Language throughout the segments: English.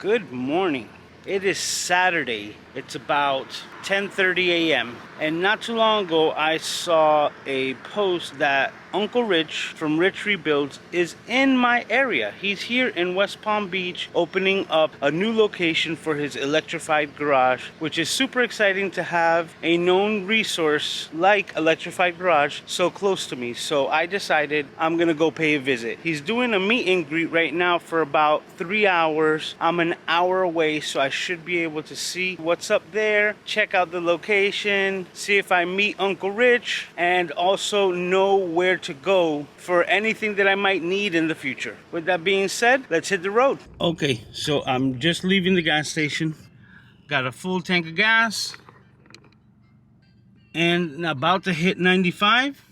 Good morning. It is Saturday. It's about 10:30 a.m. And not too long ago, I saw a post that Uncle Rich from RichRebuilds is in my area. He's here in West Palm Beach, opening up a new location for his Electrified garage, which is super exciting to have a known resource like Electrified garage so close to me. So I decided I'm gonna go pay a visit. He's doing a meet and greet right now for about 3 hours. I'm an hour away, so I should be able to see what's up there, check out the location, see if I meet Uncle Rich, and also know where to go for anything that I might need in the future. With that being said, let's hit the road. Okay, so I'm just leaving the gas station. Got a full tank of gas and about to hit 95.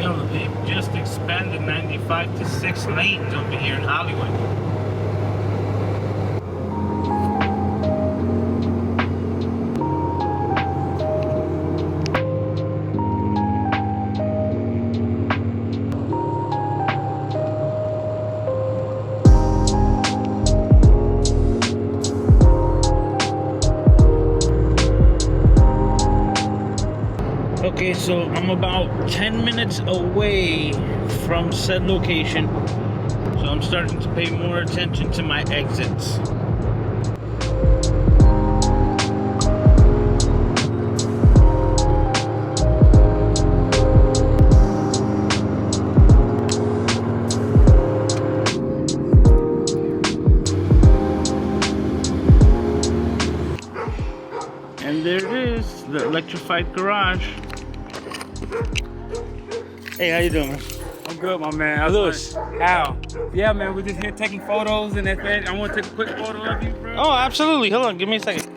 Yo, they've just expanded 95 to 6 lanes over here in Hollywood. Okay, so I'm about 10 minutes away from said location, so I'm starting to pay more attention to my exits. And there it is, the Electrified garage. Hey, how you doing, man? I'm good, my man. Lewis. Al. Yeah, man, we're just here taking photos and that's it. I want to take a quick photo of you, bro. Oh, absolutely. Hold on, give me a second.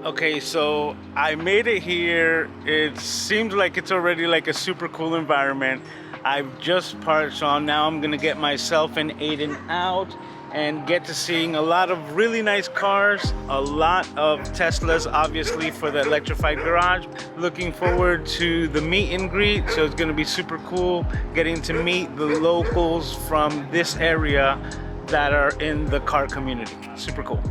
Okay, so I made it here. It seems like it's already like a super cool environment. I've just parked, so now I'm gonna get myself and Aiden out and get to seeing a lot of really nice cars, a lot of Teslas, obviously, for the Electrified garage. Looking forward to the meet and greet, so it's gonna be super cool getting to meet the locals from this area that are in the car community. Super cool.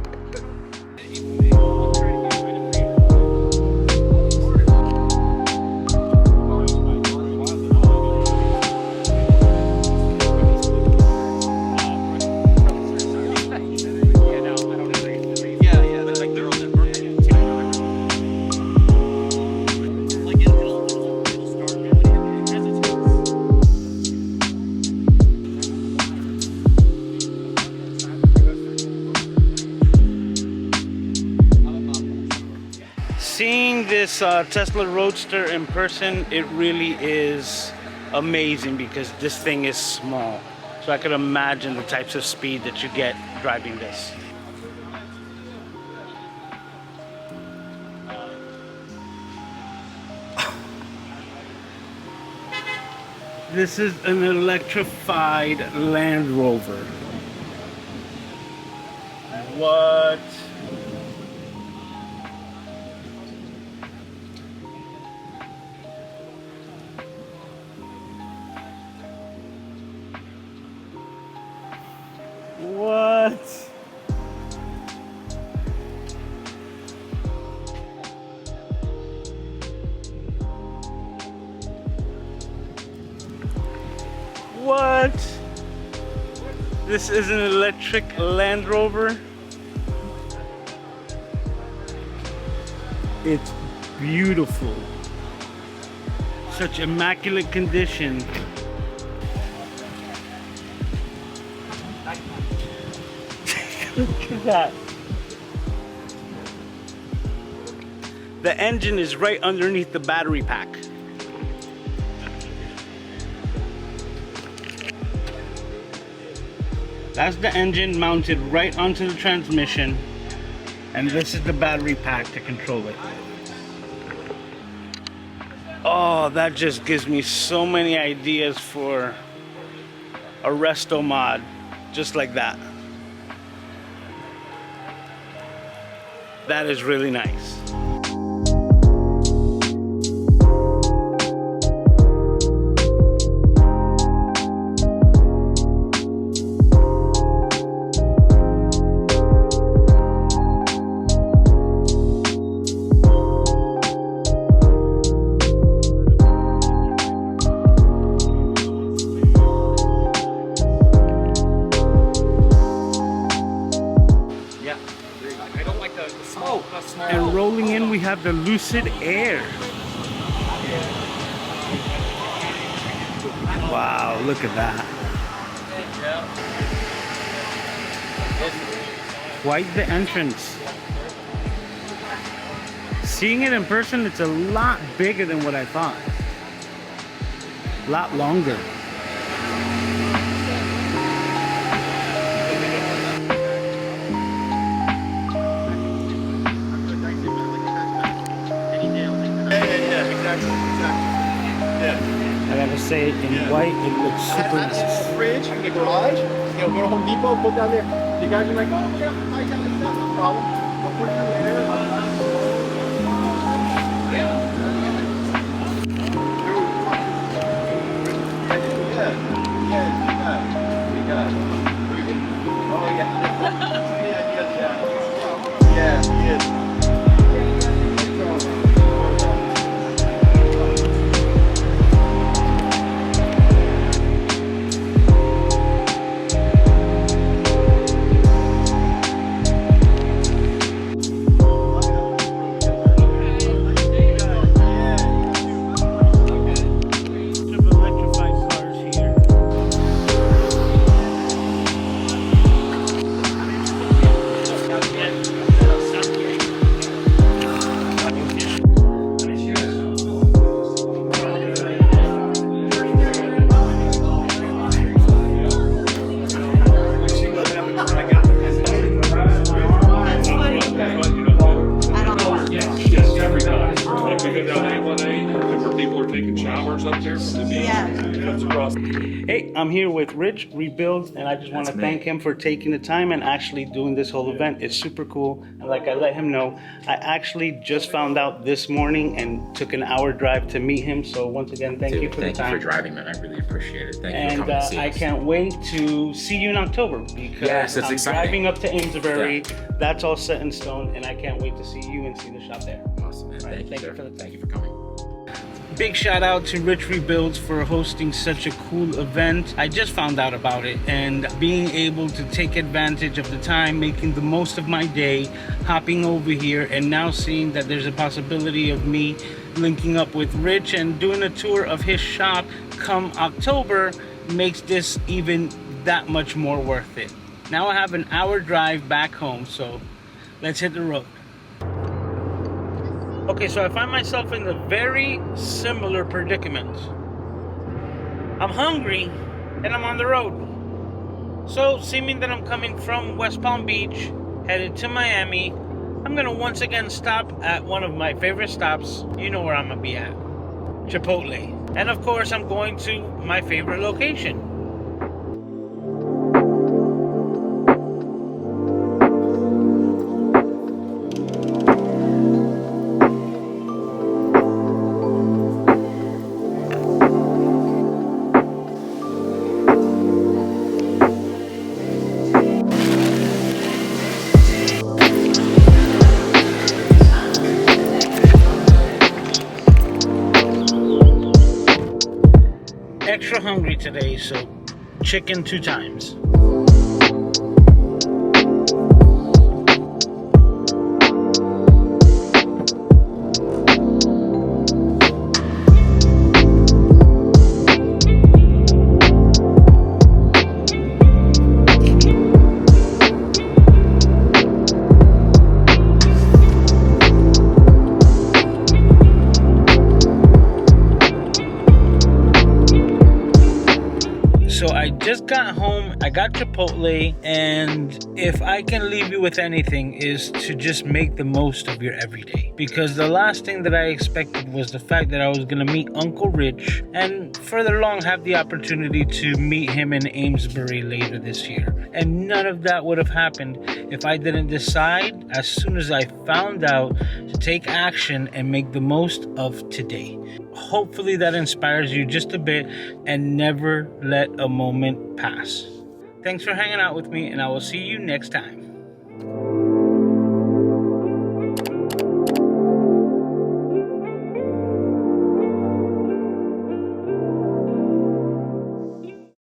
Seeing this Tesla Roadster in person, it really is amazing because this thing is small. So I could imagine the types of speed that you get driving this. This is an electrified Land Rover. What? What? What? This is an electric Land Rover. It's beautiful. Such immaculate condition. Look at that. The engine is right underneath the battery pack. That's the engine mounted right onto the transmission, and this is the battery pack to control it. Oh, that just gives me so many ideas for a resto mod, just like that. That is really nice. in, we have the Lucid Air. Wow, look at that. Quite the entrance. Seeing it in person, it's a lot bigger than what I thought. A lot longer. I gotta say, in white, it looks super nice. Fridge in the garage. Go to Home Depot, put down there. You guys are like, oh, yeah, I got this stuff, no problem. We'll put it there. Hey, I'm here with Rich RichRebuilds, and I just want to thank him for taking the time and actually doing this whole event. It's super cool. And like I let him know, I actually just found out this morning and took an hour drive to meet him. So once again, thank you for the time. Thank you for driving, man. I really appreciate it. Thank you for And coming to see I us. can't wait to see you in October because Yes, it's I'm exciting. driving up to Amesbury. That's all set in stone, and I can't wait to see you and see the shop there. Awesome, man. Right, Thank you, sir. for the time. Thank you for coming. Big shout out to Rich RichRebuilds for hosting such a cool event. I just found out about it, and being able to take advantage of the time, making the most of my day, hopping over here, and now seeing that there's a possibility of me linking up with Rich and doing a tour of his shop come October makes this even that much more worth it. Now I have an hour drive back home, so let's hit the road. Okay, so I find myself in a very similar predicament. I'm hungry and I'm on the road. So, seeming that I'm coming from West Palm Beach, headed to Miami, I'm gonna once again stop at one of my favorite stops. You know where I'm gonna be at. Chipotle. And of course, I'm going to my favorite location. Extra hungry today, so chicken 2 times. So I just got home, I got Chipotle, and if I can leave you with anything is to just make the most of your everyday. Because the last thing that I expected was the fact that I was gonna meet Uncle Rich and further along have the opportunity to meet him in Amesbury later this year. And none of that would have happened if I didn't decide as soon as I found out to take action and make the most of today. Hopefully that inspires you just a bit and never let a moment pass. Thanks for hanging out with me, and I will see you next time.